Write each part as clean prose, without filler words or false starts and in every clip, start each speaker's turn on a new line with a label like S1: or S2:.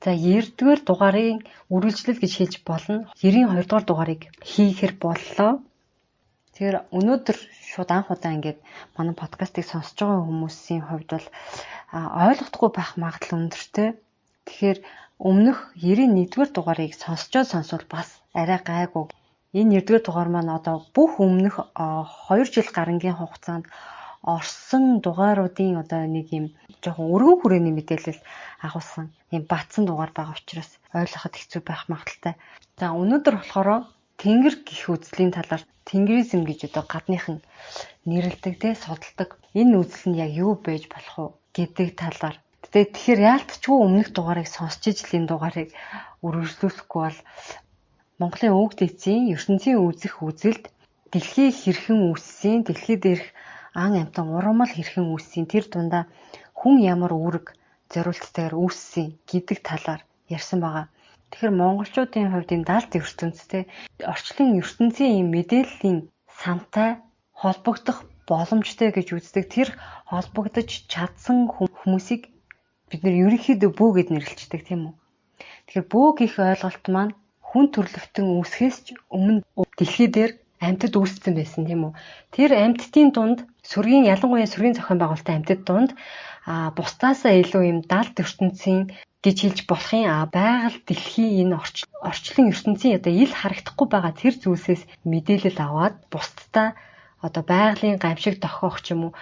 S1: За 90-р дугаарыг үргэлжлэл гэж хэлж болно. 92 дугаар дугаарыг хийхэр боллоо. Тэгэхээр өнөөдөр шууд анх удаа ингээд манай подкастыг сонсож байгаа хүмүүсийн хувьд бол ойлгохгүй байх магадлал өндөртэй. Тэгэхээр өмнөх 91-р дугаарыг сонсвол бас арай гайгүй. Энэ 1-р дугаар маань одоо бүх өмнөх 2 жил гарангийн хугацаанд орсон дугааруудын одоо нэг юм жоохон өргөн хүрээний мэдээлэл агуулсан юм баатсан дугаар байгаа учраас ойлгоход хэцүү байх магадaltaй. За өнөөдөр болохоор тэнгэр гих үзлийн талаар тэнгэризм гэж одоо гадныхан нэрлэдэг судалдаг. Энэ үзэл нь яг юу байж болох вэ гэдэг талаар. Тэгэхээр яалтчгүй өмнөх дугаарыг сонсч ижил энэ дугаарыг үргэлжлүүлэхгүй бол Монголын өвөг эцсийн ертөнцийн үзэх үзэлд дэлхий хэрхэн үүссэн, дэлхий дээрх ан амьтан ургамал хэрхэн үүссэн, тэр дундаа хүн ямар үүрэг зориулттайгаар үүссэн гэдэг талаар ярьсан байгаа. Тэгэхээр монголчуудын хувьд энэ далд ертөнцтэй орчлон ертөнцийн ийм мэдээллийн сантай холбогдох боломжтой гэж үздэг. Тэр холбогдож чадсан хүмүүсийг бид нэр ерөнхийдөө бүү гэд нэрлэлцдэг тийм үү. Тэгэхээр бүү гэх ойлголт маань хүн төрлөختөн үүсгэхээс ч өмнө дэлхий дээр амьтад үүссэн байсан тийм үү. Тэр амьтдын дунд ялангуяа сүргийн зохион байгуулалтын амьтад дунд бусдаасаа илүү юм далд ертөнцийн гэж хэлж болохын байгаль дэлхийн энэ орчлон ертөнцийн одоо ил харагдахгүй байгаа тэр зүйлсээс мэдээлэл аваад бусдаа одоо байгалийн гамшиг тохиох ч юм уу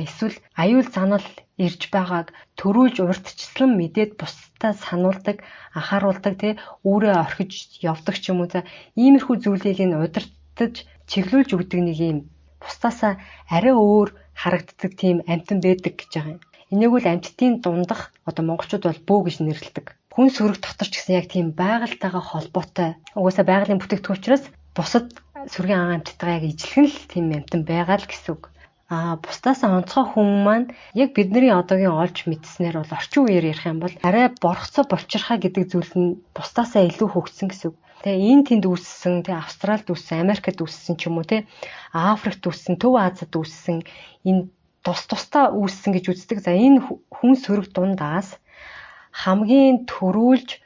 S1: эсвэл аюул занал ирж байгааг төрүүлж урьдчилан мэдээд бусдаа сануулдаг, анхааруулдаг тий үүрээ орхиж явдаг ч юм уу. За иймэрхүү зүйлийг энэ удирдах чиглүүлж өгдөг нэг юм бусдаасаа арай өөр харагддаг тийм амьтан байдаг гэж байгаа юм. Энийг бол амьтдын дундах одоо монголчууд бол бөө гэж нэрлэдэг. Хүн сүрэг дотор ч гэсэн яг тийм байгальтайгаа холбоотой. Угаасаа байгалийн бүтээгдэхүүн учраас бусад сүргийн ан амьтдаа яг ижилхэн л тийм амьтан байгаа л гэсэн үг. Бусдаасаа онцгой хүн маань яг бидний одоогийн олж мэдснээр бол орчин үеэр ярих юм бол арай борхцоо болчихрахаа гэдэг зүйл нь бусдаасаа илүү хөгжсөн гэсэн үг. Тэгээ энэ тэнд үүссэн, тэгээ Австралид үүссэн, Америкт үүссэн ч юм уу те Африкт үүссэн, Төв Азид үүссэн энэ тусдаа үүссэн гэж үздэг. За энэ хүн сөрөг дундаас хамгийн төрүүлж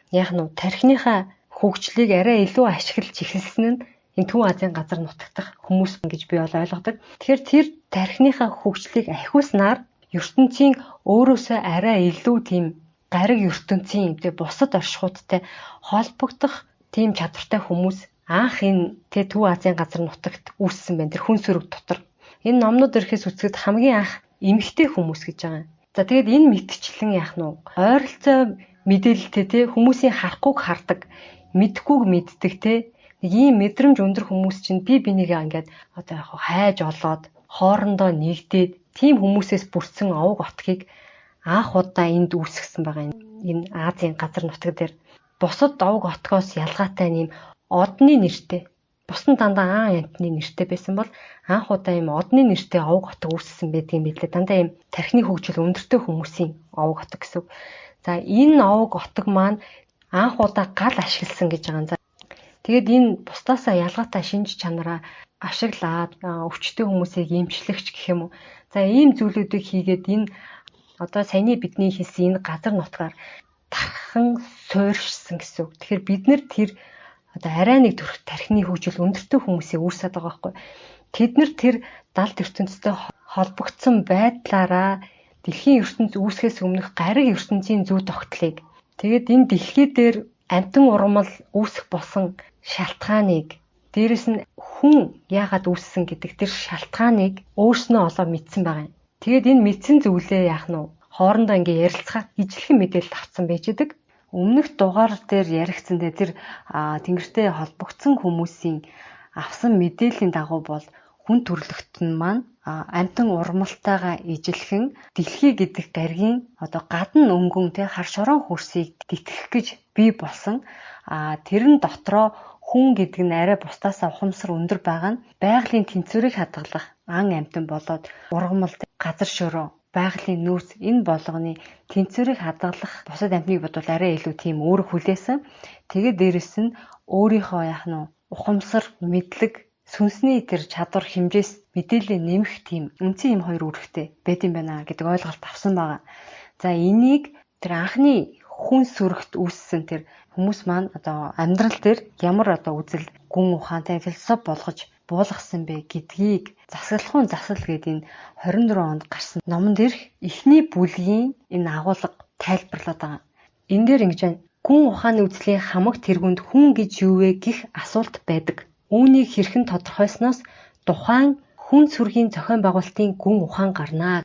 S1: тархиныхаа хөгжлийг арай илүү ашиглаж эхэлсэн нь энэ Төв Азийн газар нутагдах хүмүүс гэж би бол ойлгодог. Тэгэхээр тэр тархиныхаа хөгжлийг ахиулснаар ертөнцийн өөрөөсөө арай илүү тийм гариг ертөнцийн бусад оршихуйдтай холбогдох тийм чадвартай хүмүүс анх энэ Төв Азийн газар нутагт үүссэн байна. Тэр хүн сөрөг дотор. Энэ номнууд ирэхээс үцгэд хамгийн анх эмэгтэй хүмүүс гэж байгаа. За тэгээд энэ мэтчлэн ойролцоо мэдээлэлтэй хүмүүсийн харахгүйг хардаг, мэдхгүйг мэддэг нэг ийм мэдрэмж өндөр хүмүүс чинь бие бинийгээ ингээд одоо хайж олоод хоорондоо нэгдээд тийм хүмүүсээс бүрдсэн овог отгийг анх удаа энд үүсгэсэн байгаа. Энэ Азийн газар нутаг дээр бусад овог отгоос ялгаатай нэм одны нэртэй. Бусад дандаа ан амьтны нэртэй байсан бол анх удаа ийм одны нэртэй овог отог үүссэн байдаг юм билээ. Дандаа ийм тархины хөгжил өндөртэй хүмүүсийн овог отог гэсэн. За энэ овог отог маань анх удаа гал ашигласан гэж байгаа. Тэгээд энэ бусдаасаа ялгаатай шинж чанараа ашиглаад өвчтөе хүмүүсийг эмчлэгч гэх юм уу. За ийм зүйлүүдийг хийгээд энэ одоо саяны бидний хэлсэн энэ газар нутгаар тархан суурьшсан гэсэн үг. Тэгэхээр бид нэр тэр одоо арай нэг төрх тархины хөгжил өндөртэй хүмүүсийг үүсгэж байгаа байхгүй. Тэд нар тэр далд ертөнцтэй холбогдсон байдлаараа дэлхийн ертөнц үүсгэхээс өмнөх гариг ертөнцийн зүй тогтолыг тэгээд энэ дэлхий дээр амьтан ургамал үүсэх болсон шалтгааныг дээрэс нь хүн яагаад үүссэн гэдэг тэр шалтгааныг өөрснөө олоо мэдсэн байгаа юм. Тэгээд энэ мэдсэн зүйлээ хоорондоо ингээ ярилцахад ижилхэн мэдээлэл авсан байж идэг. Өмнөх дугаар дээр яригдсан тэр тэнгэртэй холбогдсон хүмүүсийн авсан мэдээллийн дагуу бол хүн төрлөختн маань амьтан урмалтайгаа ижилхэн дэлхий гэдэг гаригийн одоо гадна өнгөн хар шорон хөрсийг тэтгэх гэж бий болсон. Тэрэн дотроо хүн гэдэг нь арай бусдаасаа ухамсар өндөр байгаа нь байгалийн тэнцвэрийг хадгалах ан амьтан болоод ургамал газар шороо байгалийн нөөц энэ болгоны тэнцвэрийг хадгалах бусад амьтныг бодвол арай илүү тийм өөрөг хүлээсэн. Тэгээд дээрэс нь өөрийнхөө ухамсар, мэдлэг, сүнсний тэр чадвар хэмжээс мэдээлэл нэмэх тийм үндсэн юм хоёр үүрэгтэй байд юм байна гэдэг ойлголт авсан байгаа. За энийг тэр анхны хүн сүрэгт үүссэн тэр хүмүүс маань одоо амьдрал дээр ямар одоо үзэл гүн ухаантай философи болгож буулгасан бэ гэдгийг засаглахуун засал гэдэг энэ 24 онд гарсан номонд ирэх эхний бүлгийн энэ агуулга тайлбарлаад байгаа. Энэ дээр ингэж байна. Гүн ухааны үзлийн хамаг тэргүнд хүн гэж юу вэ гэх асуулт байдаг. Үүнийг хэрхэн тодорхойлсноос тухайн хүн сүргийн зохион байгуулалтын гүн ухаан гарнаа.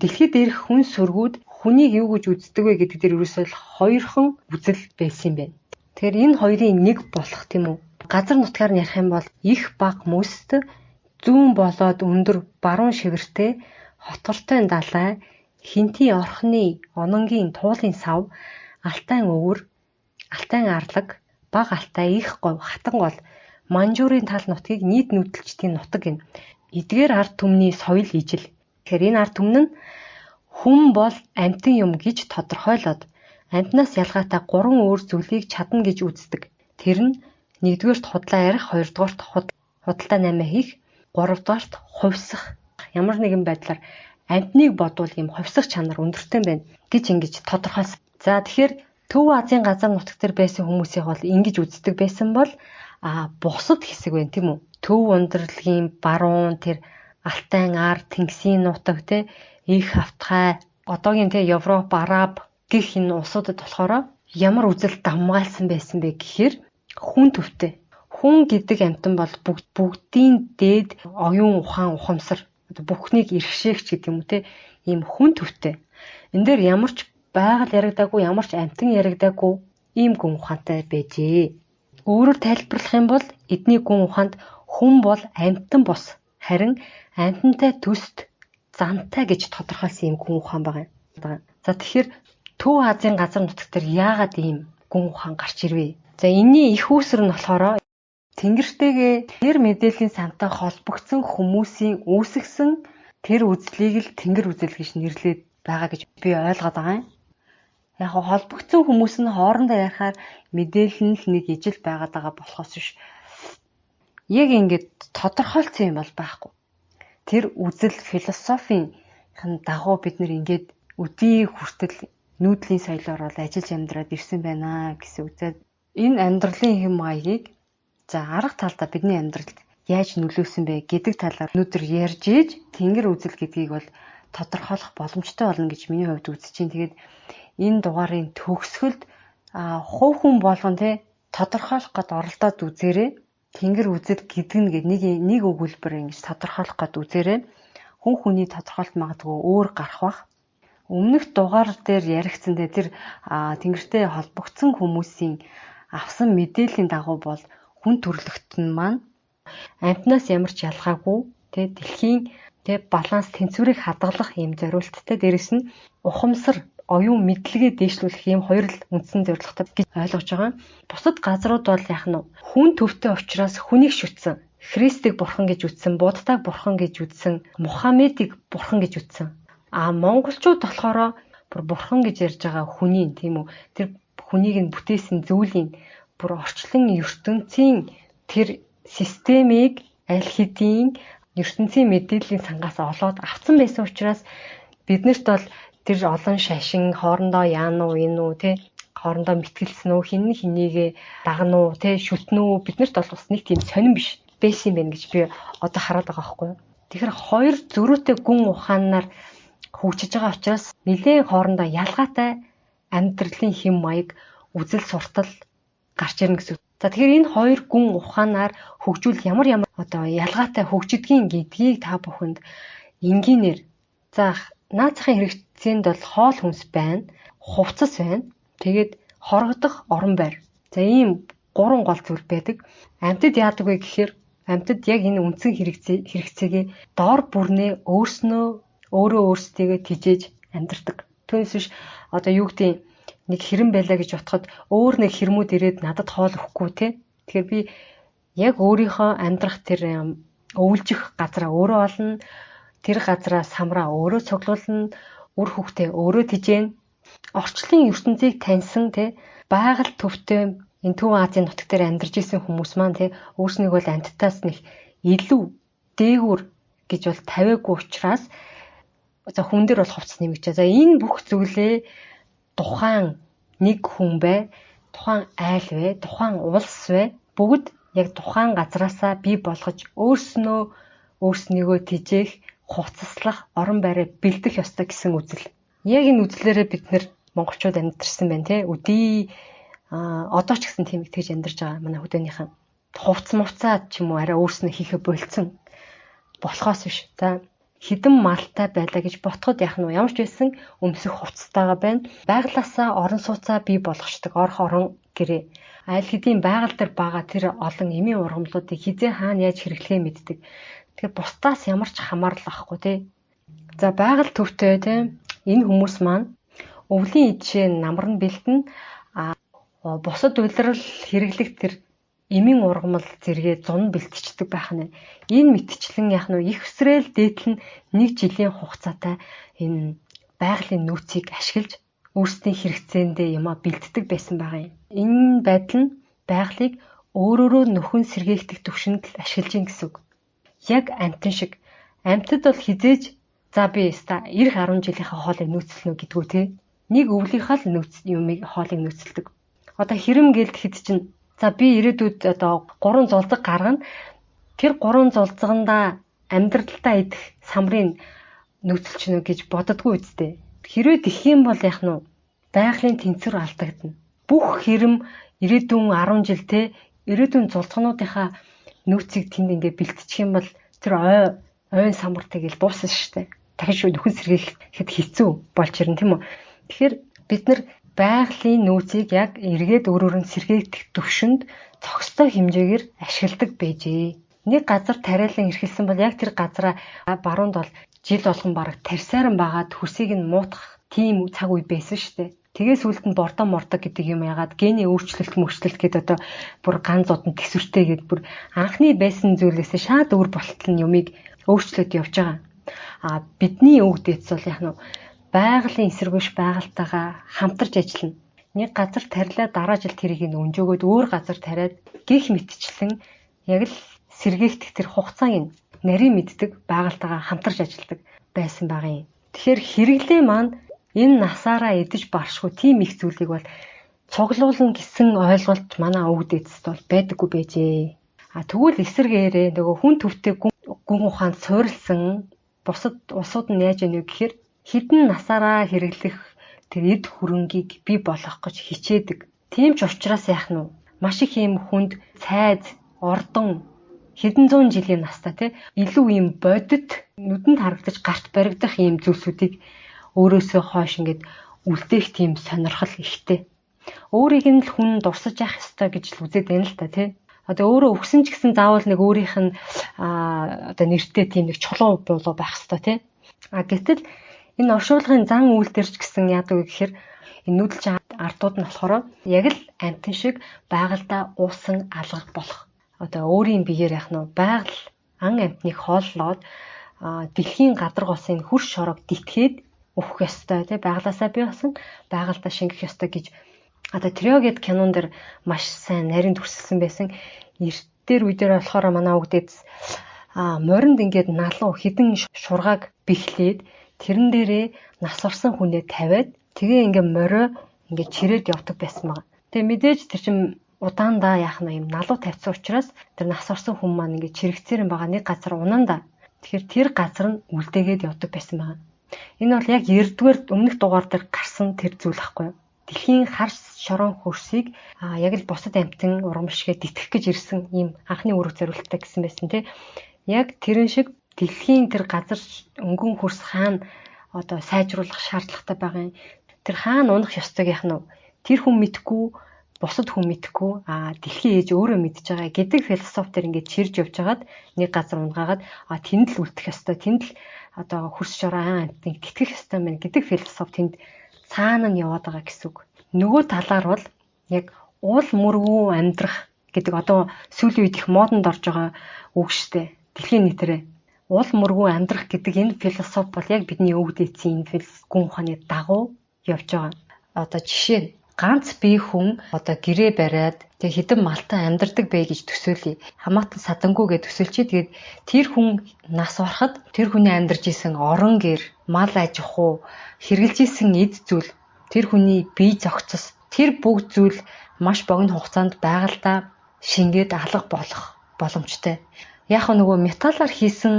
S1: Дэлхийд дээрх хүн сүргүүд хүнийг юу гэж үздэг вэ гэдэг дээр ерөөсөө хоёрхан үзэл байсан юм байна. Тэгэхээр энэ хоёрын нэг болох тийм үү? Газар нутгаар ярих юм бол их баг мөст, зүүн болоод өндөр баруун шивэртэй, хотгортой далай, хинтийн орхны ононгийн туулын сав, алтай өвөр, алтай арлаг, баг алтай их говь, хатан гол, манжуурын тал нутгийг нийт нүүдэлчдийн нутаг гэнэ. Эдгээр ард түмний соёл ижил. Тэгэхээр энэ ард түмэн нь хүн бол амьтан юм гэж тодорхойлоод амьтнаас ялгаатай 3 өөр зүйлийг чадна гэж үздэг. Тэр нь 1-р худлаа ярих, 2-р худалдаа намаа хийх, 3-р хувьсах. Ямар нэгэн байдлаар амьтныг бодвол ийм хувьсах чанар өндөртэй байна гэж ингэж тодорхойлсон. За тэгэхээр Төв Азийн газар нутаг дээр байсан хүмүүсийг бол ингэж үздэг байсан бол бусад хэсэг байна тийм үү? Төв ундралгийн баруун тэр Алтай ар, Тэнгисийн нутаг те их хавтгай одоогийн те Европ, Араб гэх энэ улсуудад болохоор ямар үзэл давмгаалсан байсан бэ гэхээр хүн төвтэй. Хүн гэдэг амьтан бол бүгдийн дээд оюун ухаан ухамсар бүхнийг иргэшээгч гэдэг юм уу те ийм хүн төвтэй. Энд дээр ямар ч байгаль яригдаагүй, ямар ч амьтан яригдаагүй ийм гүн ухаантай байжээ. Өөрөөр тайлбарлах юм бол эдний гүн ухаанд хүн бол амьтан бос, харин амьтантай төст зантай гэж тодорхойлсон юм гүн ухаан байгаа. За тэгэхээр Төв Азийн газар нутаг дээр яагаад ийм гүн ухаан гарч ирвэ? За энэний их үүсвэр нь болохоор тэнгэртэйгээ тэр мэдээллийн сантай холбогдсон хүмүүсийн үүсгэсэн тэр үзлийг л тэнгэр үзэл гэж нэрлээд байгаа гэж би ойлгоод байгаа юм. Яг холбогдсон хүмүүс нь хоорондоо ярихаар мэдээлэл нь л нэг ижил байгаад байгаа болохоос биш. Яг ингэж тодорхойлцсон юм бол байхгүй. Тэр үзэл философийн дагуу бид нэр ингээд өдий хүртэл нүүдлийн соёлоор бол ажиллаж амьдраад ирсэн байна гэсэн үзэл. Энэ амьдралын хэм маягийг за арга талдаа бидний амьдралд яаж нөлөөсөн бэ гэдэг талаар өнөөдөр ярьж ийж тэнгэр үзэл гэдгийг бол тодорхойлох боломжтой болно гэж миний хувьд үзэж байна. Тэгээд энэ дугаарын төгсгөлд хувь хүн болгон те тодорхойлох гээд оролдоод үзээрэй. Тэнгэр үзэл гэдэг нь нэг өгүүлбэр ингэж тодорхойлох гээд үзээрэй. Хүн хүний тодорхойлт магадгүй өөр гарах бах. Өмнөх дугаар дээр яригдсан тэр тэнгэртэй холбогдсон хүмүүсийн авсан мэдээллийн дагуу бол хүн төрлөختн маань амьтнаас ямар ч ялгаагүй те дэлхийн те баланс тэнцвэрийг хадгалах юм зориулттай, дээрэс нь ухамсар оюун мэдлэгээ дээшлүүлэх юм хоёр л үндсэн зорилготой гэж ойлгож байгаа. Бусад газрууд бол яах нь хүн төвтэй учраас хүнийг шүтсэн, Христийг бурхан гэж үздсэн, Буддаг бурхан гэж үздсэн, Мухаммедийг бурхан гэж үздсэн. Монголчууд болохоор бурхан гэж ярьж байгаа хүний тийм үү? Тэр хүнийг нь бүтээсэн зүйлийн бүр орчлон ертөнцийн тэр системийг аль хэдийн ертөнцийн мэдээллийн сангаас олоод авсан байсан учраас биднэрт бол тэр олон шашин хоорондоо яана уу энэ үү те хоорондоо мэтгэлцэн үү хин хинийгээ дагна уу те шүтнэ үү биднэрт бол бас нэг тийм сонирн биш байсан юм байна гэж би одоо хараад байгаа байхгүй юу. Тэгэхээр хоёр зөрүүтэй гүн ухаанаар хөгжиж байгаа учраас нэлээд хоорондоо ялгаатай амьдралын хэм маяг үзэл суртал гарч ирнэ гэсэн. За тэгэхээр энэ хоёр гүн ухаанаар хөгжүүл ямар одоо ялгаатай хөгжидгийн гэдгийг та бүхэнд энгийнээр за наацхийн хэрэгцээнд бол хоол хүнс байна, хувцас байна, тэгээд хорогдох орон байр. За ийм 3 гол зүйл байдаг. Амьтад яадаг вэ гэхээр амьтад яг энэ үндсэн хэрэгцээгээ дор бүрнээ өөрөө өөрсдийгөө тижээж амьдардаг. Түүнээс биш одоо юу гэдэг нэг хэрэм байлаа гэж бодоход өөр нэг хэрмүүд ирээд надад хоол өгөхгүй те. Тэгэхээр би яг өөрийнхөө амьдрах тэр өвлжих газраа өөрөө олно. Тэр газраа самраа өөрөө цуглуулна. Үр хөвгтөө өөрөө тижээн. Орчлын ертөнцийг таньсан те байгаль төвтэй энэ Төв Азийн нутаг дээр амьдарч исэн хүмүүс маань те өөрснийгөө л амьтдаас нэг илүү дээгүүр гэж бол тавиагүй учраас за хүн дээр бол хувцас нэмэгч. За энэ бүх зүйлээ тухайн нэг хүн бай, тухайн айл бай, тухайн улс бай, бүгд яг тухайн газраасаа бий болгож өөрснийгөө тижээх, хувцаслах, орон байраа бэлдэх ёстой гэсэн үзэл. Яг энэ үзлээрээ бид нэр монголчууд амьдэрсэн байна те. Өдий одоо ч гэсэн тийм итгэж амьдарч байгаа манай хөдөөнийхэн. Хувцмуцаад ч юм уу арай өөрснөө хийхэ болцсон болохоос биш. За хідэн малтай байлаа гэж ботход яах нь вэ? Ямар ч байсан өмсөх хувцастайгаа байна. Байгалаасаа орон сууцаа бий болгочдөг орох орон гэрээ. Аль хэдийн байгаль дээр байгаа тэр олон эмийн ургамлуудыг хизээ хаана яаж хэрэглэхээ мэддэг. Тэгэхээр бусдаас ямар ч хамаарал авахгүй тий. За байгаль төвтэй тий. Энэ хүмүүс маань өвлийн ижээ намар нь бэлтэн бусад улирал хэрэглэх тэр эмийн ургамал зэрэгээ зун бэлтчихдэг байх нь. Энэ мэтчлэн яах нь их өсрөөл дээдлэн 1 жилийн хугацаатай энэ байгалийн нөөцийг ашиглаж өөрсдийн хэрэгцээндээ юмаа бэлддэг байсан байгаа юм. Энэ байдал нь байгалыг өөрөөрөө нөхөн сэргээгдэх түвшинд л ашиглаж ийн гэсэн үг. Яг амтан шиг. Амтад бол хизээж за би ста 90-10 жилийнхаа хоолыг нөөцлөнө гэдгүү те. Нэг өвлийнхаа л хоолыг нөөцлөдөг. Одоо хэрэм гэлдэхэд чинь за би ирээдүйд одоо 3 зулцаг гаргана. Тэр 3 зулцаганда амьдралдаа идэх самрын нөөцлчнө гэж боддоггүй үстэй. Хэрвээ тэгэх юм бол яах нь байгалийн тэнцвэр алдагдана. Бүх хэрэм ирээдүйн 10 жилдээ ирээдүйн зулцгнуудынхаа нөөцийг тэнд ингээ бэлтчих юм бол тэр ойн самар тэгэл дуусна шүү дээ. Дахиж нөхөн сэргээхэд хэцүү болж ирнэ тийм үү. Тэгэхээр бид нар байгалийн нөөцийг яг эргээд өөрөөр нь сэргээгдэх түвшинд цогцтой хэмжээгээр ашигладаг байжээ. Нэг газар тариалан эрхэлсэн бол яг тэр газараа баруунд бол жил болгон бараг тарьсааран байгаад хөрсийг нь муутгах тийм цаг үе байсан шүү дээ. Тэгээс үлд нь бордоо мордог гэдэг юм яагаад гений өөрчлөлт гэд одоо бүр ганц зодон төсвөртэй гэд бүр анхны байсан зүйлээсээ шаад өөр болтол нь юмыг өөрчлөд явж байгаа. Бидний өвөг дээдс бол яг нь байгалийн эсэргүүш байгальтайгаа хамтарч ажиллана. Нэг газар тарилаа дараа жил тэрийг нь өнжөөгөөд өөр газар тариад гих мэтчлэн яг л сэргээгдэх тэр хугацааг нь нарийн мэддэг байгальтайгаа хамтарч ажилладаг байсан байгаа юм. Тэгэхээр хэрэглээ маань энэ насаараа идэж баршгүй тийм их зүйлийг бол цуглуулна гэсэн ойлголт манай өвөг дээдсэд бол байдаггүй байжээ. Тэгвэл эсэргээрээ нөгөө хүн төвтэй гүн ухаанд суурилсан бусад улсууд нь яаж ийнэ гэхээр хідэн насаараа хэрэглэх тэр эд хөрөнгийг бий болгох гэж хичээдэг. Тийм ч учраас яах нь маш их юм хүнд цайз, ордон хэдэн зуун жилийн настай тий илүү юм бодит нүдэнд харагдаж гарт баригдах юм зүйлсүүдийг өөрөөсөө хойш ингээд үлдээх тийм сонирхол ихтэй. Өөрийг нь л хүн дурсаж явах ёстой гэж л үзээд байна л та тий. Одоо өөрөө өгсөн ч гэсэн заавал нэг өөрийнх нь одоо нэртэй тийм нэг чулуу болоо байх ёстой тий. Гэтэл энэ оршуулгын зан үйлдэл ч гэсэн яадаг вэ гэхээр энэ нүүдэлч ардууд нь болохоор яг л амтэн шиг байгальдаа уусан алгах болох. Одоо өөрийн биеэр яах нь байгаль ан амтныг хооллоод дэлхийн гадар госын хөрш шорог дитгээд өөх ёстой тий байгалаасаа бий болсон байгальдаа шингэх ёстой гэж одоо Трёгэд кинон дэр маш сайн нарийн төрсөлсөн байсан. Эртээр үе дээр болохоор манай өвгдөөс моринд ингээд налуу хідэн шургааг бэхлээд тэрэн дээрээ нас орсон хүнээ тавиад тэгээ ингээ морио ингээ чирээд явдаг байсан байгаа. Тэгээ мэдээж тэр чин удаандаа яах нь юм налуу тавьсан учраас тэр нас орсон хүн маань ингээ чирэгцээр байгаа нэг газар унаанда. Тэгэхээр тэр газар нь үлдээгээд явдаг байсан байгаа. Энэ бол яг 9-р өмнөх дугаар дээр гарсан тэр зүйл ахгүй юу? Дэлхийн хар шорон хөрсийг яг л бусад амьтан ургамал шигээ дитгэх гэж ирсэн ийм анхны үүрэг зориулттай гэсэн байсан тий. Яг тэрэн шиг дэлхийн тэр газар өнгөн хөрс хаана одоо сайжруулах шаардлагатай байгаа юм. Тэр хаана унах ёстойг яах нь тэр хүн мэдгүй бусад хүн мэдгүй дэлхийн ээж өөрөө мэдж байгаа гэдэг философитер ингээд чирж явж хагаад нэг газар унгаагаад тэнд л үлдэх ёстой тэнд л одоо хөрс шорон амьтныг тэтгэх ёстой мэн гэдэг философи тэнд цаана нь яваад байгаа гэсэн үг. Нөгөө талаар бол яг уул мөргүү амьдрах гэдэг одоо сүүлийн үед их модонд орж байгаа үг штэ. Дэлхийн нийтээрээ уул мөргүү амьдрах гэдэг энэ философи бол яг бидний өвөг дээдсийн энэ гүн ухааны дагуу явж байгаа. Одоо жишээ нь ганц бие хүн одоо гэрээ бариад тэг хідэн малтай амьдардаг бай гэж төсөөлье. Хамаатан садангүйгээ төсөөлчээ. Тэгээд тэр хүн нас ороход тэр хүний амьдарч исэн орон гэр, мал аж ахуй, хэрглэж исэн эд зүйл тэр хүний бие зохицос тэр бүгд зүйл маш богино хугацаанд байгальдаа шингээд алга болох боломжтой. Яг нөгөө металлаар хийсэн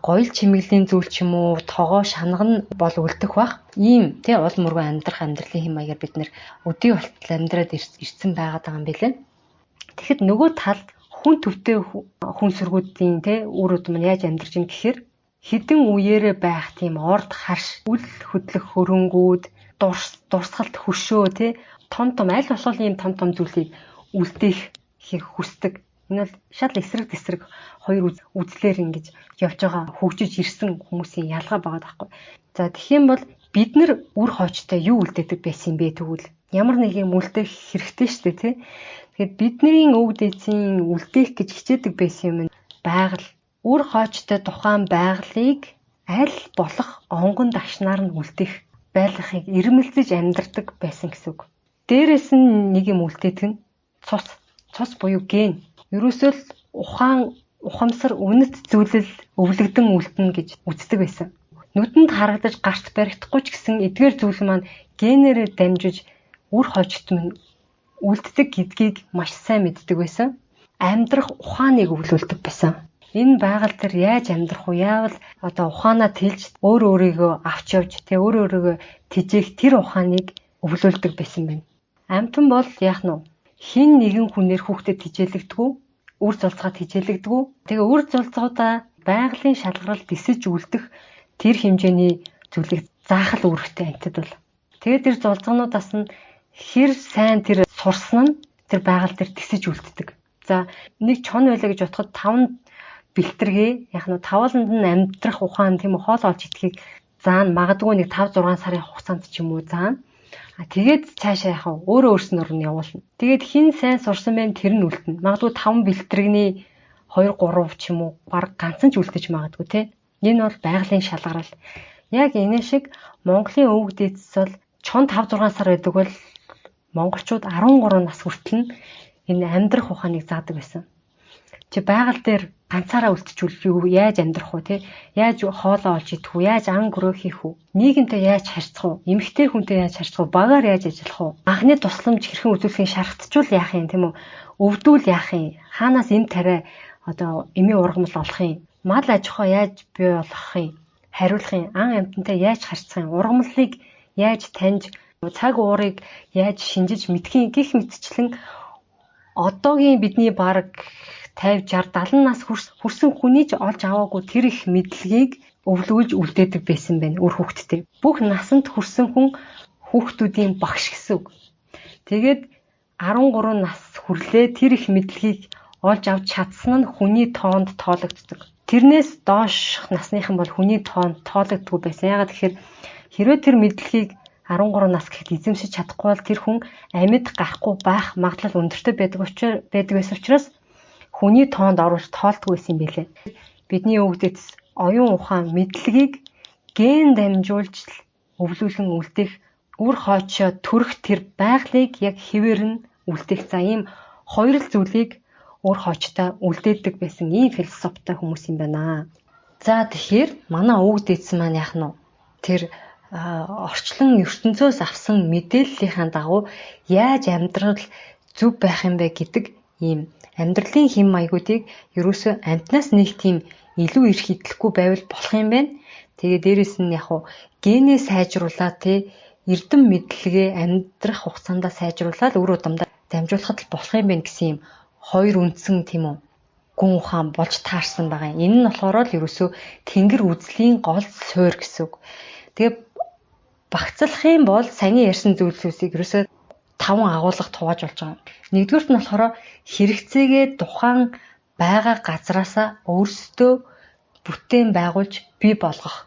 S1: гоёл чимэглэлийн зүйл ч юм уу, тогоо шанаг нь бол үлдэх бах. Ийм тий уул мөргөө амьдрах амьдралын хэм маягаар бид нэр өдий болтол амьдраад ирсэн байгаад байгаа юм билээ. Тэгэхэд нөгөө тал хүн төвтэй хүн сүргүүдийн тий үр өдм нь яаж амьдарч ийн гэхээр хідэн үеэрээ байх тийм орд харш, үл хөдлөх хөрөнгүүд, дурсгалт хөшөө тий том аль болох ийм том зүйлийг үлдээх хийх хүсдэг. Энэ бол шал эсрэг тесрэг хоёр үзлээр ингэж явж байгаа хөгжиж ирсэн хүмүүсийн ялгаа байгаа байхгүй. За тэгэх юм бол бид нар үр хоочтой юу үлдээдэг байсан бэ тэгвэл ямар нэг юм үлдээх хэрэгтэй шүү дээ тий. Тэгэхээр бидний өвөг дээдсийн үлдээх гэж хичээдэг байсан юм байгаль үр хоочтой тухайн байгалыг аль болох онгон дагшнаар нь үлдээх байлгахыг ирмэлзэж амьдардаг байсан гэсэн үг. Дээрээс нь нэг юм үлдээдэг нь цус буюу ген. Ерөөсөө л ухамсар үнэт зүйлэл өвлөгдөн үлдэнэ гэж үздэг байсан. Нүдэнд харагдаж гарт баригдахгүй ч гэсэн эдгээр зүйл маань генерээр дамжиж үр хоочт минь үлддэг гэдгийг маш сайн мэддэг байсан. Амьдрах ухааныг өвлүүлдэг байсан. Энэ байгаль дээр яаж амьдрах вэ? Яавал одоо ухаанаа тэлж өөрийгөө авч явж өөрийгөө тижээх тэр ухааныг өвлүүлдэг байсан байна. Амьтан бол яах нь хин нэгэн хүнээр хүүхдэд тижээлэгдэггүй, үр зулцгаад тижээлэгдэггүй. Тэгээ үр зулцгуудаа байгалийн шалгаралд дисэж үлдэх тэр хэмжээний зүйлийг заахал үүрэгтэй амьтад бол. Тэгээ тэр зулцгнуудаас нь хэр сайн тэр сурсан нь тэр байгаль дээр дисэж үлддэг. За нэг чон байлаа гэж бодоход 5 бэлтэргээ яг нь тавланд нь амьдрах ухаан тийм хоол олж идэхийг заана магадгүй нэг 5-6 сарын хугацаанд ч юм уу заана. Тэгээд цаашаа яхаа өөрөө өөрснөр нь явуулна. Тэгээд хин сайн сурсан байх тэр нь үлдэнэ. Магадгүй 5 бэлтрэгний 2-3 ч юм уу баг ганцхан ч үлдэж магадгүй те. Энэ бол байгалийн шалгарал. Яг энэ шиг Монголын өвөг дээдс бол чон 5-6 сар байдаг бол монголчууд 13 нас хүртэл энэ амьдрах ухааныг заадаг байсан. Чи байгаль дээр ганцаараа үлдчихвэл юу яаж амьдрах вэ те? Яаж хоолоо олж идэх вэ? Яаж ан гөрөө хийх вэ? Нийгэмтэй яаж харьцах вэ? Эмэгтэй хүнтэй яаж харьцах вэ? Багаар яаж ажиллах вэ? Анхны тусламж хэрхэн үзүүлэхийг шаргатжуул яах юм тийм үү? Өвдүүл яах юм? Хаанаас эм тариа одоо эмийн ургамал олох юм? Мал аж ахуй яаж бий болгох юм? Хариулах юм? Ан амьтантай яаж харьцах юм? Ургамлыг яаж таньж, цаг уурыг яаж шинжиж мэдхийн гих мэтчлэн одоогийн бидний баг 50, 60, 70 нас хүрсэн хүний ч олж аваагүй тэр их мэдлэгийг өвлгүүлж үлдээдэг байсан байна үр хүүхдтэй. Бүх насанд хүрсэн хүн хүүхдүүдийн багш гэсэн үг. Тэгээд 13 нас хүрлээ тэр их мэдлэгийг олж авч чадсан нь хүний тоонд тоологддог. Тэрнээс доош насныхан бол хүний тоонд тоологддгүй байсан. Ягаад гэхээр хэрвээ тэр мэдлэгийг 13 нас гэхэд эзэмшиж чадахгүй бол тэр хүн амьд гарахгүй байх магадлал өндөртэй байдаг байсан учраас хүний тоонд оруулж тоолдгүй байсан юм билээ. Бидний өвгдөц оюун ухаан мэдлэгийг ген дамжуулж өвлүүлэн үлдээх үр хоочоо төрөх тэр байгалыг яг хэвээр нь үлдээх за ийм хоёр л зүйлийг үр хоочтой үлдээдэг байсан ийм философитой хүмүүс юм байна. За тэгэхээр манай өвгдөц маань яах нь тэр орчлон ертөнцөөс авсан мэдээллийнхаа дагуу яаж амьдрал зөв байх юм бэ гэдэг ийм амьдралын хэм маягуудыг ерөөсөө амтнаас нэг тийм илүү их хитлэхгүй байвал болох юм байна. Тэгээ дээрэс нь яг уу генээ сайжруулаад эрдэм мэдлэгээ амьдрах хугацаанд сайжруулаад үр удамдаа дамжуулахад л болох юм байна гэсэн юм хоёр үндсэн тийм үү гүн ухаан болж таарсан байгаа. Энэ нь болохоор л ерөөсөө тэнгэр үзлийн гол суурь гэсэн үг. Тэгээ багцлах юм бол саяны ярьсан зүйлсүүдийг ерөөсөө 5 агуулга тувааж болж байгаа. Нэгдүгürt нь болохоор хэрэгцээгээ тухайн байгаа газраасаа өөрсдөө бүтээн байгуулж бий болгох.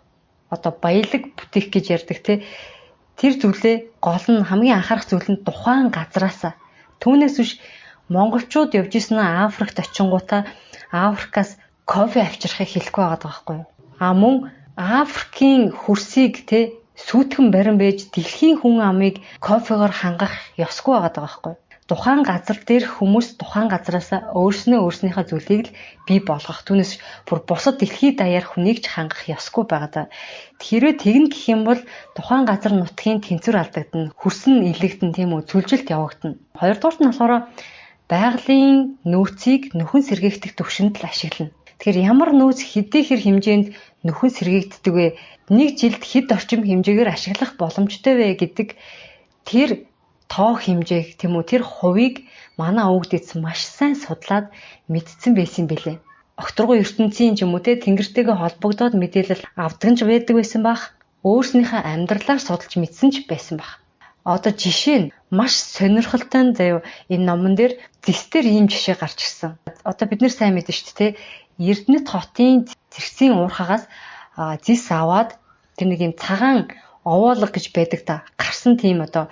S1: Одоо баялаг бүтээх гэж ярьдаг тэр зүйлээ гол нь хамгийн анхаарах зүйл нь тухайн газраасаа. Түүнээс биш монголчууд явж исэн Африкт очингуудаа Африкаас кофе авчрахыг хэлэхгүй байгаа байхгүй юу? Мөн Африкийн хөрсийг сүйтгэн барин байж дэлхийн хүн амыг кофегоор хангах ёсгүй байгаа байхгүй. тухайн газар дээр хүмүүс тухайн газараас өөрснийхөө зүйлийг л бий болгох. Түүнээс бүр бусад дэлхийд даяар хүнийг ч хангах ёсгүй байгаа. Хэрвээ тэгнэ гэх юм бол тухайн газар нутгийн тэнцвэр алдагдана, хөрсөн илэгдэн тийм үү, зүлжилт явагдана. Хоёрдугаарт нь болохоор байгалийн нөөцийг нөхөн сэргээгдэх төвшөнд л ашиглана. Тэгэхээр ямар нөөц хэдий хэр хэмжээнд нөхөн сэргээгддэг вэ? Нэг жилд хэд орчим хэмжээгээр ашиглах боломжтой вэ гэдэг тэр тоо хэмжээг тийм үү, тэр хувийг манай өвгд эз маш сайн судлаад мэдсэн байсан бэлээ. Окторгоо ертөнцийн ч юм уу те тэнгэртэйгээ холбогдоод мэдээлэл авдаг ч байдаг байсан бах. Өөрснийхөө амьдралаар судалж мэдсэн ч байсан бах. Одоо жишээ нь маш сонирхолтой заяа энэ номон дээр зэстэр ийм жишээ гарч ирсэн. Одоо бид нэр сайн мэдэн шүү дээ те. Эрдэнэт хотын зэрэгцийн уурхагаас зис аваад тэр нэг юм цагаан овоолго гэж байдаг та. Гарсан тийм одоо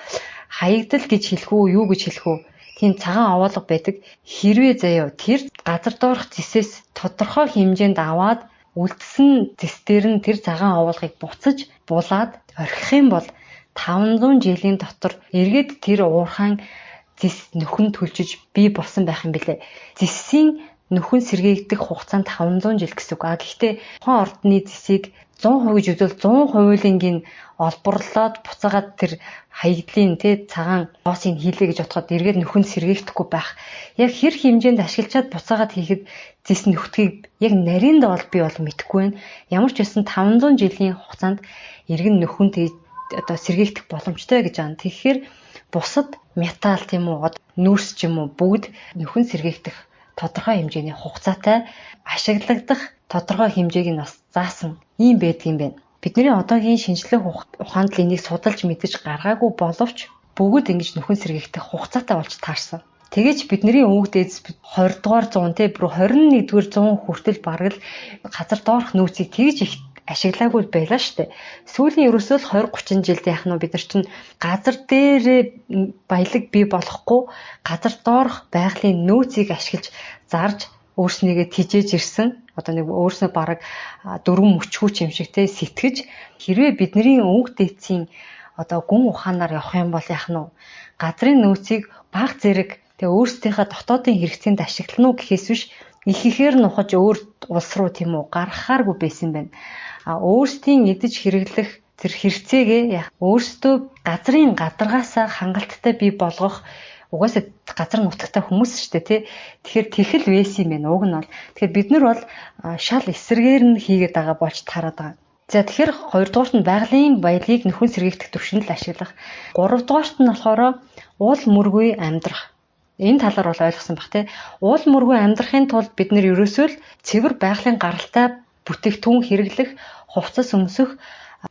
S1: хаягдал гэж хэлэх үү, юу гэж хэлэх үү? Тийм цагаан овоолго байдаг. Хэрвээ заяа тэр газар доорх зисээс тодорхой хэмжээнд аваад үлдсэн зэстэр нь тэр цагаан овоолгыг буцаж булаад орхих юм бол 500 жилийн дотор эргээд тэр уурхайн зис нөхөн төлжиж бий болсон байх юм билэ. Зисийн нөхөн сэргээгдэх хугацаа нь 500 жил гэсэн үг. Гэхдээ тухайн ордны зисийг 100% гэж үзвэл 100%-ийн олборлоод буцаагаад тэр хаягдлын цагаан боосыг хийлээ гэж бодоход эргээд нөхөн сэргээхдэггүй байх. Яг хэр хэмжээнд ашиглачаад буцаагаад хийхэд зис нөхдгийг яг нарийн доол би бол мэдэхгүй байна. Ямар ч байсан 500 жилийн хугацаанд эргэн нөхөн одоо сэргээгдэх боломжтой гэж байна. Тэгэхээр бусад металл тийм үү, нүүрс ч юм уу бүгд нөхөн сэргээгдэх тодорхой хэмжээний хугацаатай ашиглагдах тодорхой хэмжээг нь бас заасан юм байдгийн байна. Бидний одоогийн шинжлэх ухаанд л энийг судалж мэдэж гаргаагүй боловч бүгд ингэж нөхөн сэргээгдэх хугацаатай болж таарсан. Тэгэж бидний өвөг дээдс 20 дугаар 100 бүр 21 дугаар 100 хүртэл бараг л газар доорх нөөцийг тэгж их ашиглаагүй байлаа штэ. Сүүлийн ерөөсөө л 20-30 жилд яах нь бид нар чинь газар дээр баялаг бий болохгүй газар доорх байгалийн нөөцийг ашиглаж зарж өөрснийгээ тижээж ирсэн. Одоо нэг өөрснөө бараг дөрвөн мөчгүүч юм шиг те сэтгэж хэрвээ бидний өвөг дээдсийн одоо гүн ухаанаар явах юм бол яах нь вэ? Газрын нөөцийг баг зэрэг тэгээ өөрсдийнхөө дотоодын хэрэгцээнд ашиглана уу гэхээс биш их ихээр нухаж өөр улс руу тийм үү гаргахааргүй байсан байна. Өөрсдийн эдэж хэрэглэх тэр хэрэгцээгээ өөрсдөө газрын гадаргаасаа хангалттай бий болгох угаасаа газар нутагтай хүмүүс шүү дээ тий. Тэгэхээр тэхэл байсан юм байна. Уг нь бол тэгэхээр бид нар бол шал эсрэгээр нь хийгээд байгаа болж тараад байгаа. За тэгэхээр хоёрдугаарт нь байгалийн баялаг нөхөн сэргээгдэх төвшөнд л ашиглах. Гуравдугаарт нь болохоор уул мөргүй амьдрах. Энэ талаар бол ойлгосон бах тий. Уул мөргүй амьдрахын тулд бид нэр ерөөсөө л цэвэр байгалийн гаралтай бүтээгдэхүүн хэрэглэх, хувцас өмсөх,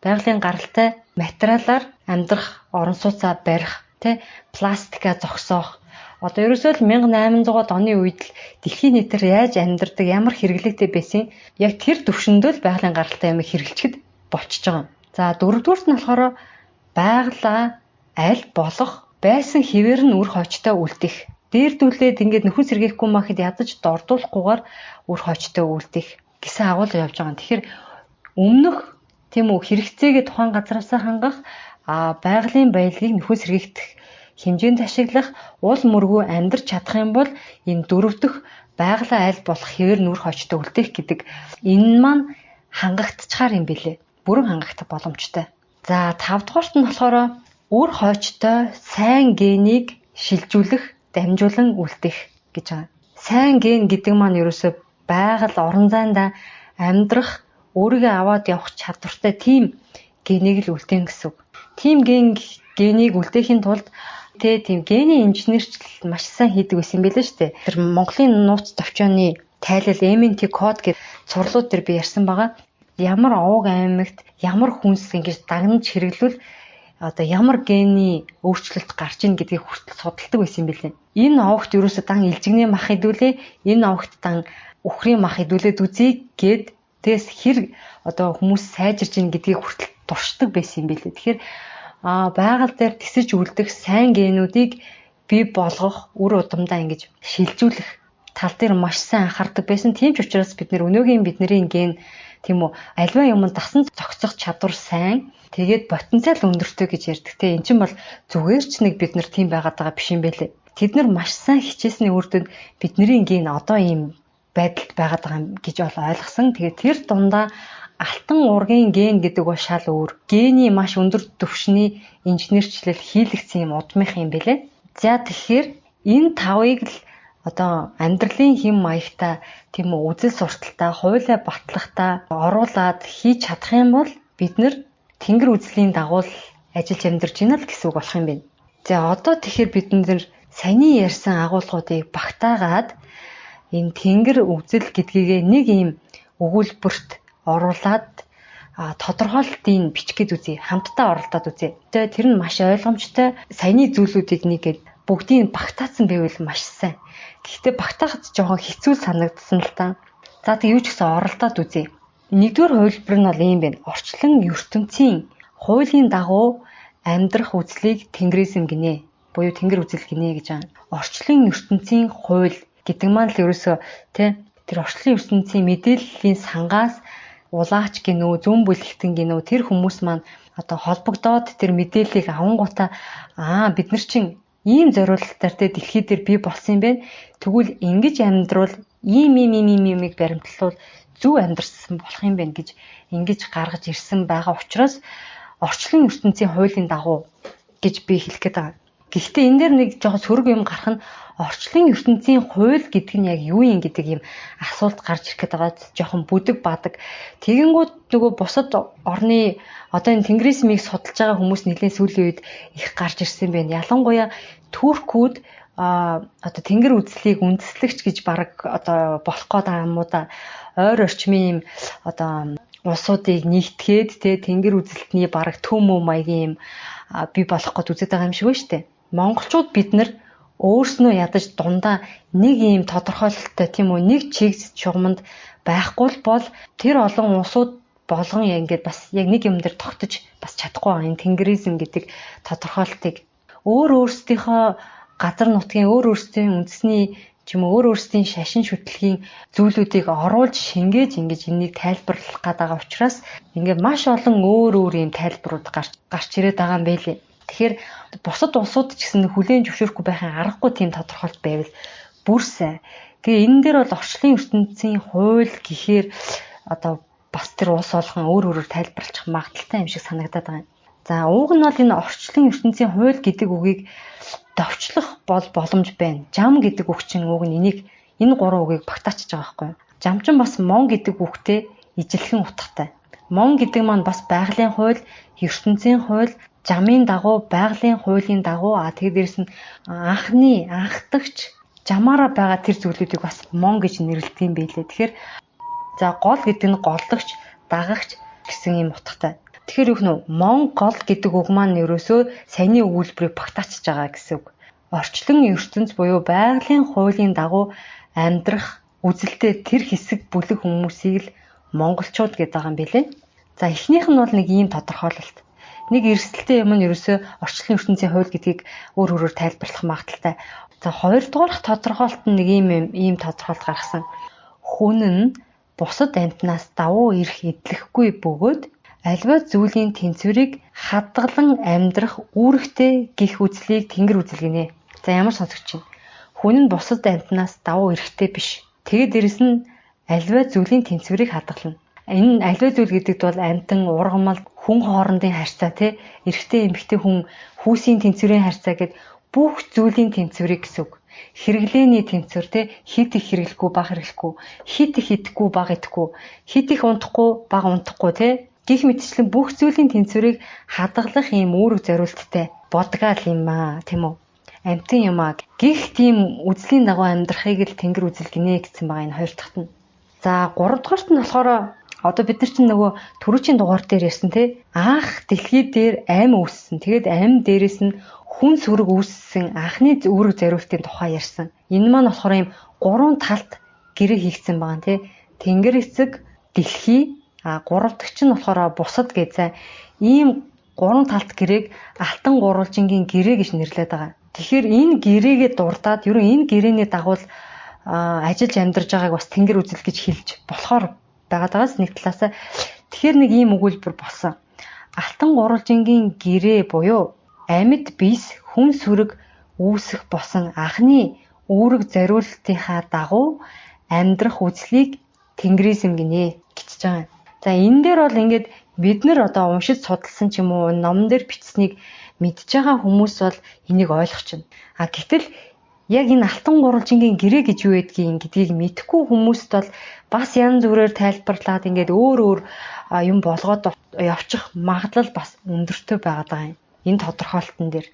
S1: байгалийн гаралтай материалаар амьдрах, орон сууцаа барих, тий, пластика зогсоох. Одоо ерөөсөө л 1800-аад оны үед л дэлхийн нийтээр яаж амьдардаг, ямар хэрэглээтэй байсан, яг тэр төвшөндөө л байгалийн гаралтай юм хэрэглэхэд болчихж байгаа. За дөрөвдүгüүрт нь болохоор байгалаа аль болох байсан хэвээр нь үр хойчтой үлдэх. Дээрдүүлээд ингээд нөхөн сэргээхгүй махад ядаж дордуулахгүйгээр үр хойчтой үлдэх гэсэн агуулга явж байгаа. Тэгэхээр өмнөх тийм үү хэрэгцээгээ тухайн газараасаа хангах, байгалийн баялагийг нөхөн сэргээгдэх хэмжээнд ашиглах, уул мөргөө амьдрч чадах юм бол энэ дөрөв дэх байгалаа аль болох хэвээр нүр хойчтой үлдээх гэдэг энэ маань хангагдчихаар юм билэ. Бүрэн хангагдах боломжтой. За 5 дугаарт нь болохоор үр хойчтой сайн генийг шилжүүлэх, дамжуулан үлдэх гэж байгаа. Сайн ген гэдэг маань ерөөсөө байгаль орон зайдаа амьдрах, өөрийгөө аваад явах чадвартай тийм генийг л үлдээх гэсэн үг. Тийм генийг үлдээхийн тулд тийм гений инженерчлэл маш сайн хийдэг байсан байлээ шүү дээ. Тэр Монголын нууц товчооны тайлал MNT код гэдэг сурлууд дээр би ярьсан байгаа. Ямар овог аймагт ямар хүнс ингэж дагнаж хэрэглүүл одоо ямар гений өөрчлөлт гарч ийн гэдгийг хүртэл судалдаг байсан байлээ. Энэ овогт ерөөсөө дан илжигний мах идүүлээ, энэ овогт дан үхрийн мах идүүлээд үзье гэд тэгээс хэр одоо хүмүүс сайжирж ийн гэдгийг хүртэл туршдаг байсан юм билээ. Тэгэхээр байгаль дээр тесэж үлдэх сайн генүүдийг бий болгох, үр удамдаа ингэж шилжүүлэх тал дээр маш сайн анхаардаг байсан. Тийм ч учраас бид нэр өнөөгийн бидний ген тийм үү альва юмд дасан зохицох чадвар сайн, тэгээд потенциал өндөртэй гэж ярьдаг те. Эн чинь бол зүгээр ч нэг бид нар тийм байгаад байгаа биш юм байлээ. тэд нар маш сайн хичээсний үр дүнд бидний ген одоо ийм байдалд байгаад байгаа юм гэж ойлгосон. Тэгээд тэр дундаа алтан уургийн ген гэдэг бол шал өөр. Гений маш өндөр түвшний инженерчлэл хийлэгдсэн юм удмынх юм бэлээ. За тэгэхээр энэ тавыг л одоо амьдралын хэм маягтай тийм үү үзэл сурталтай, хуулиа батлагтай оруулаад хийж чадах юм бол бид нар тэнгэр үзлийн дагуу ажиллаж амьдарч байна л гэсэн үг болох юм байна. За одоо тэгэхээр бид нар саяны ярьсан агуулгуудыг багтаагаад энэ тэнгэр үзэл гэдгийг нэг юм өгүүлбэрт оруулаад тодорхойлолтын бичгээд үзье. Хамтдаа оролдоод үзье. Тэгээ тэр нь маш ойлгомжтой. Саяны зүйлүүдийг нэгээд бүгдийг багтаацсан байвал маш сайн. Гэхдээ багтаахад жоохон хэцүү санагдсан л та. За тэг юу ч гэсэн оролдоод үзье. Нэгдүгээр хувилбар нь бол ийм байна. Орчлон ертөнцийн хуулийн дагуу амьдрах үзлийг тэнгэризм гинэ. Буюу тэнгэр үзэл гинэ гэж байна. Орчлон ертөнцийн хууль гэдэг маань л ерөөсөө тэр орчлон ертөнцийн мэдээллийн сангаас улаач гинөө, зүүн бүлэгтэн гинөө тэр хүмүүс маань одоо холбогдоод тэр мэдээллийг авангуудаа бид нар чинь ийм зориулалтаар те дэлхий дээр бий болсон юм байна. Тэгвэл ингэж амьдрал иймийг баримтлал зөв амьдрсан болох юм байна гэж ингэж гаргаж ирсэн байгаа учраас орчлон ертөнцийн хуулийн дагуу гэж би хэлэх гээд байгаа. Гэхдээ энэ дээр нэг жоохон сөрөг юм гарах нь орчлон ертөнцийн хууль гэдэг нь яг юу юм гэдэг юм асуулт гарч ирэх гээд байгаа. Жоохон бүдэг бадаг. Тэгэнгүүт нөгөө бусад орны одоо энэ тэнгэризмийг судалж байгаа хүмүүс нэлээд сүүлийн үед их гарч ирсэн байна. Ялангуяа Туркууд одоо тэнгэр үзлийг үндэслэгч гэж баг одоо болох гээд байгаа юм уу да. Ойр орчмын юм одоо улсуудыг нэгтгээд те тэнгэр үзэлтний баг төмөө маягийн юм бий болох гээд үзэж байгаа юм шиг байна шүү дээ. Монголчууд бид нар өөрснөө ядаж дундаа нэг ийм тодорхойлолттой тийм үү нэг чиг чугамд байхгүй бол тэр олон улсууд болгон ингээд бас яг нэг юм дээр тогтож бас чадахгүй байгаа энэ тэнгэризм гэдэг тодорхойлолтыг өөрсдийнхөө газар нутгийн өөрсдийн үндэсний ч юм уу өөрсдийн шашин шүтлгийн зүйлүүдийг оруулж шингээж ингэж энийг тайлбарлах гэдэг учраас ингээд маш олон өөр ийм тайлбарууд гарч ирээд байгаа юм байлээ. Тэгэхээр бусад улсууд ч гэсэн хүлээн зөвшөөрөхгүй байхын аргагүй тийм тодорхойлт байвал бүр сайн. Тэгээ энэ дээр бол орчлон ертөнцийн хууль гэхээр одоо бас тэр улс болгон өөрөөр тайлбарлах магадaltaй юм шиг санагдаад байгаа юм. За ууг нь бол энэ орчлон ертөнцийн хууль гэдэг үгийг довчлох бол боломж байна. Жам гэдэг үг чинь ууг нь энэ гурван үгийг багтаачиж байгаа байхгүй юу? Жам чинь бас мон гэдэг үгтэй ижилхэн утгатай. Мон гэдэг маань бас байгалийн хууль, ертөнцийн хууль, жамын дагуу, байгалийн хуулийн дагуу тэгээд дээрэс нь анхдагч жамаараа байгаа тэр зүйлүүдийг бас мон гэж нэрлэдэг юм байлээ. Тэгэхээр за гол гэдэг нь голдогч, дагагч гэсэн юм утгатай. Тэгэхээр юу гэнэ мон гол гэдэг үг маань ерөөсөө саяны өгүүлбэрийг багтаачиж байгаа гэсэн үг. Орчлон ертөнц буюу байгалийн хуулийн дагуу амьдрах үзэлтэй тэр хэсэг бүлэг хүмүүсийг л монголчууд гэдэг байгаа юм билээ. За эхнийх нь бол нэг ийм тодорхойлолт. Нэг эрсдэлтэй юм нь ерөөсөө орчлон ертөнцийн хууль гэдгийг өөрөөр тайлбарлах магадaltaй. За хоёрдугаарх тодорхойлолт нь нэг ийм тодорхойлт гаргасан. Хүн нь бусад амьтнаас давуу эрх эдлэхгүй бөгөөд альва зүйлийн тэнцвэрийг хадгалан амьдрах үүрэгтэй гих үзлийг тэнгэр үзэл гинэ. За ямар сонсогч чинь. Хүн нь бусад амьтнаас давуу эрхтэй биш. Тэгээд дээрэс нь альва зүйлийн тэнцвэрийг хадгална. Энэ альва зүйл гэдэгт бол амьтан, ургамал, хүн хоорондын харьцаа тий эрэгтэй эмэгтэй хүн хүүсийн тэнцвэрийн харьцаа гэд бүх зүйлийн тэнцвэрийг гэсэн үг. Хэрэглээний тэнцвэр тий хит их хэрэглэхгүй бага хэрэглэхгүй, хит их идэхгүй бага идэхгүй, хит их унтахгүй бага унтахгүй тий гих мэтчлэн бүх зүйлийн тэнцвэрийг хадгалах юм үүрэг зориулттай бодгаал юм аа тийм үү. Амьтан юм аа гих тийм үзлийн дагуу амьдрахыг л тэнгэр үзэл гинэ гэсэн байгаа энэ хоёр дахьт нь. За 3 дугаарт нь болохоор одоо бид нар чинь нөгөө түрүүчийн дугаар дээр ярьсан тий анх дэлхий дээр ам үүссэн. Тэгээд ам дээрээс нь хүн сүрэг үүссэн анхны үүрэг зориултын тухай ярьсан. Энэ маань болохоор ийм 3 талт гэрээ хийгдсэн байгаа тий. Тэнгэр эцэг, дэлхий, 3 дахь нь болохоор бусад гэсэн ийм 3 талт гэрээг алтан гурвалжингийн гэрээ гэж нэрлэдэг байгаа. Тэгэхээр энэ гэрээгээ дурдаад ер нь энэ гэрээний дагуу ажиллаж амьдарч байгааг бас тэнгэр үзэл гэж хэлж болохоор байгаадагаас нэг талаасаа тэгэхээр нэг ийм өгүүлбэр болсон. Алтан гурвалжингийн гэрээ буюу амьд биес хүн сүрэг үүсэх босон анхны үүрэг зориулалтынхаа дагуу амьдрах үзлийг тэнгэризм гинэ гэж байгаа. За энэ дээр бол ингээд бид нар одоо уншиж судалсан ч юм уу номон дээр бичсэнийг мэдж байгаа хүмүүс бол энийг ойлгох чинь. Гэтэл яг энэ алтан гурвалжингийн гэрээ гэж юу гэдгийг мэдэхгүй хүмүүст бол бас янз бүрээр тайлбарлаад ингээд өөр юм болгоод явчих магадлал бас өндөртэй байгаа юм. Энэ тодорхойлолтын дээр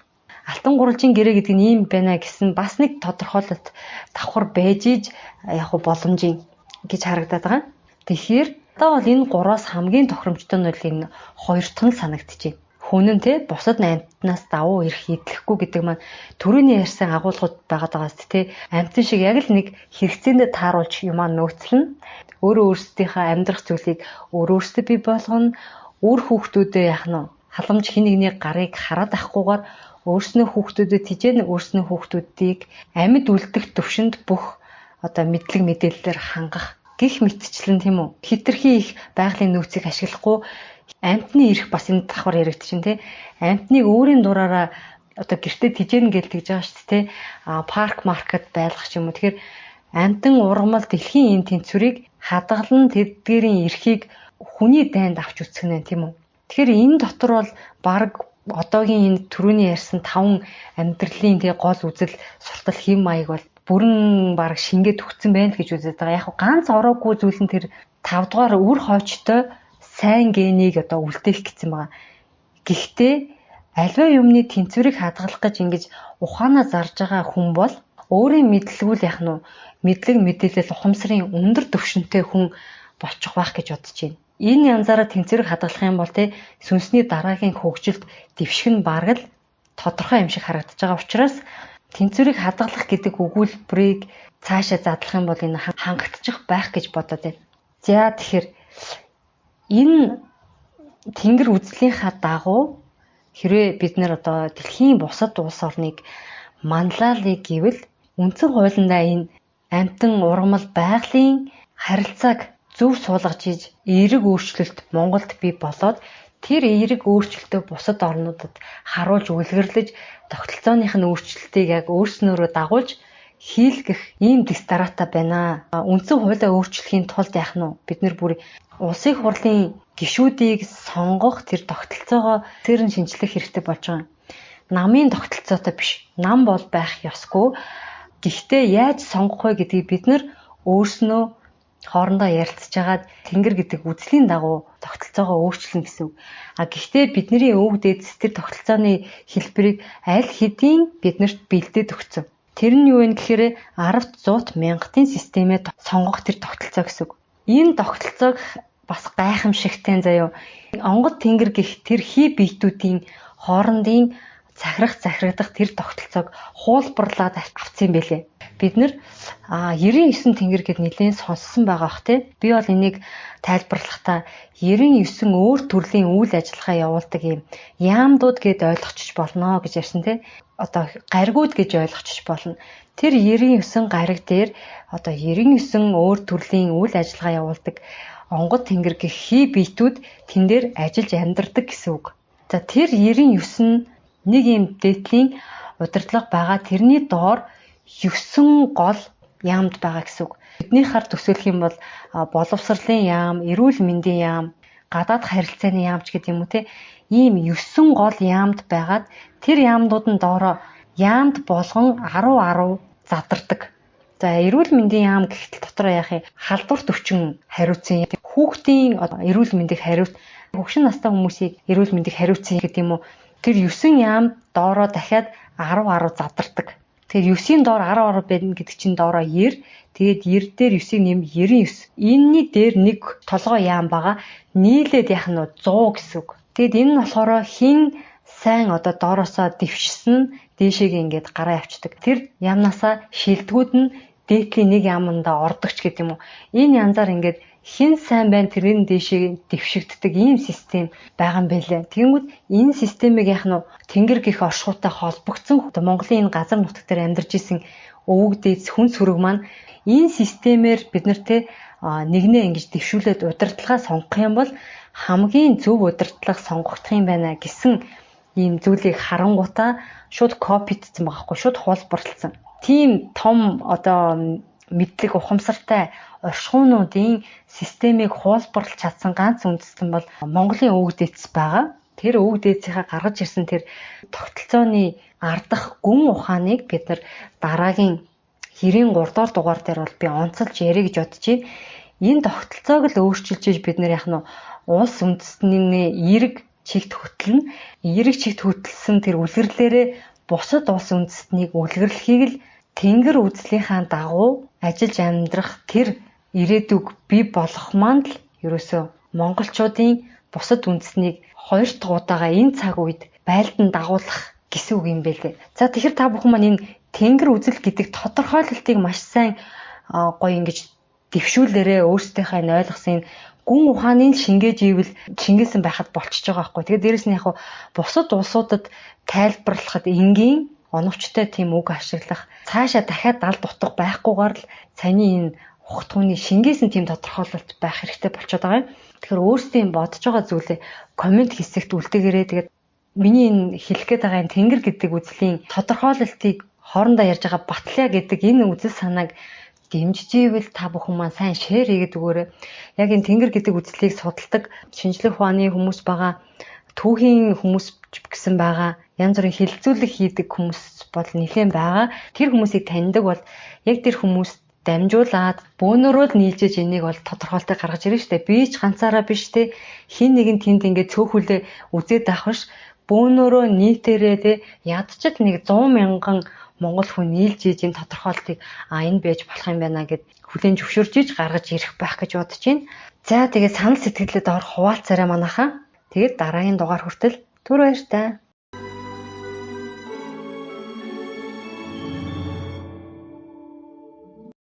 S1: алтан гурвалжин гэрээ гэдэг нь ийм байна гэсэн бас нэг тодорхойлолт давхар байж иж яг боломжийн гэж харагдаад байгаа. Тэгэхээр одоо бол энэ гураас хамгийн тохиромжтой нь бол энэ хоёр дахь нь санагдчихэв. Хүн нь бусад амьтнаас давуу эрх идэлхгүй гэдэг маань түрүүний ярьсан агуулгууд байгаа шүү дээ. Амьтан шиг яг л нэг хэрэгцээндээ тааруулж юмаа нөөцлөн өөрөөсдийнхээ амьдрах зүйлийг өөрөөсдөө бий болгоно. Үр хүүхдүүдээ халамж хин нэгний гарыг хараад ахгүйгээр өөрснөө хүүхдүүдэд тижээн өөрснөө хүүхдүүдийг амьд үлдэх төвшөнд бүх одоо мэдлэг мэдээллээр хангах гих мэтчлэн тийм үү. Хитрхи их байгалийн нөөцийг ашиглахгүй амьтны эрх бас энэ давхар яригдчихэв тийм. Амьтныг өөрийн дураараа одоо гэртээ тижээн гэлтэж байгаа шүү дээ. Парк маркет байлгах юм уу. Тэгэхээр амьтан ургамал дэлхийн энэ тэнцвэрийг хадгалан тэдгээрийн эрхийг хүний дайнд авч үзэх нь тийм үү. Тэгэхээр энэ дотор бол баг одоогийн энэ түрүүний ярьсан 5 амьдралын гол үзэл суртал хэм маяг бол бүрэн баг шингээд өгсөн байна гэж үзэж байгаа. Яг ганц ороогүй зүйл нь тэр 5 дугаар үр хойчтой сайн генийг одоо үлдээх гэсэн байгаа. Гэхдээ альва юмны тэнцвэрийг хадгалах гэж ингэж ухаанаа зарж байгаа хүн бол өөрийн мэдлэгүүл мэдлэг мэдээлэл ухамсарын өндөр түвшинтэй хүн болчих байх гэж бодож байна. Энэ янзаараа тэнцвэрийг хадгалах юм бол сүнсний дараагийн хөгжилд дэвших нь бараг л тодорхой юм шиг харагдаж байгаа учраас тэнцвэрийг хадгалах гэдэг өгүүлбэрийг цаашаа задлах юм бол энэ хангагдчих байх гэж бодоод байна. За тэгэхээр энэ тэнгэр үзлийнхаа дагуу хэрвээ бид нэр одоо дэлхийн бусад улс орныг манлайлыг гэвэл үндсэн хуулиндаа энэ амьтан ургамал байгалийн харилцааг зөв суулгаж иж эерэг өөрчлөлт Монголд бий болоод тэр эерэг өөрчлөлтөө бусад орнуудад харуулж үлгэрлэж тогтолцооных нь өөрчлөлтийг яг өөрснөөрөө дагуулж хийлгэх ийм дистарата байна. Үндсэн хуулиа өөрчлөхийн тулд бид нар бүр улсын хурлын гишүүдийг сонгох тэр тогтолцоогоо зэрэн шинжлэх хэрэгтэй болж байгаа. Намын тогтолцоотой биш. Нам бол байх ёсгүй. Гэхдээ яаж сонгох вэ гэдгийг бид нар өөрснөө хоорондоо ярилцж хагаад тэнгэр гэдэг үзлийн дагуу тогтолцоогоо өөрчлөн гэсэн үг. Гэхдээ бидний өвөг дээдэс тэр тогтолцооны хэлбэрийг аль хэдийн биднэрт бэлдээд өгсөн. Тэр нь юу вэ гэхээр 10-100 мянгатын системээ сонгох тэр тогтолцоо гэсэн үг. Энэ тогтолцоог бас гайхамшигтай заяа. Онгод тэнгэр гэх тэр хий биетүүдийн хоорондын захирагдах тэр тогтолцоог хуулбарлаад авсан байлээ. Бид нар 99 тэнгэр гэд нэлээд сонссон байгаа бах тий. Би бол энийг тайлбарлахдаа 99 өөр төрлийн үйл ажиллагаа явуулдаг юм яамдууд гэд ойлгочих болно гэж ярьсан тий. Одоо гаригууд гэж ойлгочих болно. Тэр 99 гариг дээр одоо 99 өөр төрлийн үйл ажиллагаа явуулдаг онгод тэнгэр гэх хий биетүүд тэн дээр ажиллаж амьдардаг гэсэн үг. За тэр 99 нь нэг юм дээдлийн удирдлага байгаа. Тэрний доор 9 гол яамд байгаа гэсэн үг. Бидний хар төсөөлөх юм бол боловсролын яам, эрүүл мэндийн яам, гадаад харилцааны яамч гэдэг юм уу те. Ийм 9 гол яамд байгаад тэр яамдууд нь доороо яамд болгон 10 задардаг. За эрүүл мэндийн яам гэхтэл дотор яах юм халдварт өвчин хариуцсан хүүхдийн эрүүл мэндийг хариуц хөгшин настай хүмүүсийг эрүүл мэндийг хариуцсан гэдэг юм уу. Тэр 9 яам доороо дахиад 10 задардаг. Тэр 9-ийн доор 10 байна гэдэг чинь доороо 90. Тэгээд 90 дээр 9-ийг нэм 99. Энийний дээр нэг толгой яам байгаа. Нийлээд яах нь 100 гэсэн үг. Тэгэд энэ нь болохоор хин сайн одоо доороосоо дэвшсэн дээшээгээ ингээд гараа явцдаг. Тэр яамнасаа шилдэгүүд нь дээдлийн нэг яаманда ордогч гэдэг юм уу. Энэ янзаар ингээд хин сайн байна тэрийн дээшээ дэвшигддэг ийм систем байгаа юм байлээ. Тэгэнгүүт энэ системийг яах нь тэнгэр гих оршихуйтай холбогдсон Монголын энэ газар нутаг дээр амьдарч исэн өвөг дээдс хүн сүрэг маань энэ системээр бид нарт нэгнээ ингэж дэвшүүлээд удирдлагаа сонгох юм бол хамгийн зөв удирдлага сонгогдох юм байна гэсэн ийм зүйлийг харангуйтаа шууд копидсан байгаа хгүй, шууд хуулбарлсан. Тийм том одоо мэдлэг ухамсартай оршихуунуудын системийг хуулбарлаж чадсан ганц үндэстэн бол Монголын өвөг дээдс байгаа. Тэр өвөг дээдсийнхаа гаргаж ирсэн тэр тогтолцооны ардах гүн ухааныг бид нар дараагийн 93 дугаар дээр бол би онцолж ярих гэж бодож байна. Энэ тогтолцоог л өөрчилж иж бид нар яг нь улс үндэстний эерэг чигт хөтлөн, эерэг чигт хөтлсөн тэр үлгэрлээрээ бусад улс үндэстнийг үлгэрлэхийг л тэнгэр үзлийнхаа дагуу ажиллаж амьдрах тэр ирээдүг бий болох маань л ерөөсөө монголчуудын бусад үндэснийг хоёр дахь удаага энэ цаг үед байлдан дагуулах гэсэн үг юм байлээ. За тэгэхээр та бүхэн маань энэ тэнгэр үзэл гэдэг тодорхойлолтыг маш сайн гоё ингэж дэвшүүлээрээ өөрсдийнхээ энэ ойлгосон гүн ухааны шингээж ивэл шингээсэн байхад болчихж байгаа байхгүй. Тэгээд дээрэс нь яг бусад улсуудад тайлбарлахад энгийн оновчтой тийм үг ашиглах, цаашаа дахиад далд утга байхгүйгээр л саяны энэ ухтгууны шингээсэн тийм тодорхойлолт байх хэрэгтэй болчиход байгаа юм. Тэгэхээр өөрсдийн бодож байгаа зүйлээ комент хэсэгт үлдээгээрэй. Тэгээд миний энэ хэлэх гээд байгаа энэ тэнгэр гэдэг үзлийн тодорхойлолтыг хоорондоо ярьж байгаа батлаа гэдэг энэ үзэл санааг дэмжижээвэл та бүхэн маань сайн шеэр хийгээд өгөөрэй. Яг энэ тэнгэр гэдэг үзлийг судалдаг шинжлэх ухааны хүмүүс байгаа, түүхийн хүмүүс гэсэн байгаа, янз бүрийн хилцүүлэг хийдэг хүмүүс бол нэлээд байгаа. Тэр хүмүүсийг таньдаг бол яг тэр хүмүүс дамжуулаад бөөнөрөө л нийлжээж энийг бол тодорхойлтыг гаргаж ирнэ штэ. Би ч ганцаараа биш те, хин нэгэн тэнд ингээд цөөхөлөө үзээд авах биш. Бөөнөрөө нийтээрээ те ядчил нэг 100 мянган монгол хүн нийлж ийж энэ тодорхойлтыг энэ байж болох юм байна гэд хүлээн зөвшөөрж иж гаргаж ирэх байх гэж бодож байна. За тэгээд санал сэтгэлдээ доор хуваалцаарай манайхаа. Тэгээд дараагийн дугаар хүртэл түр баяртай.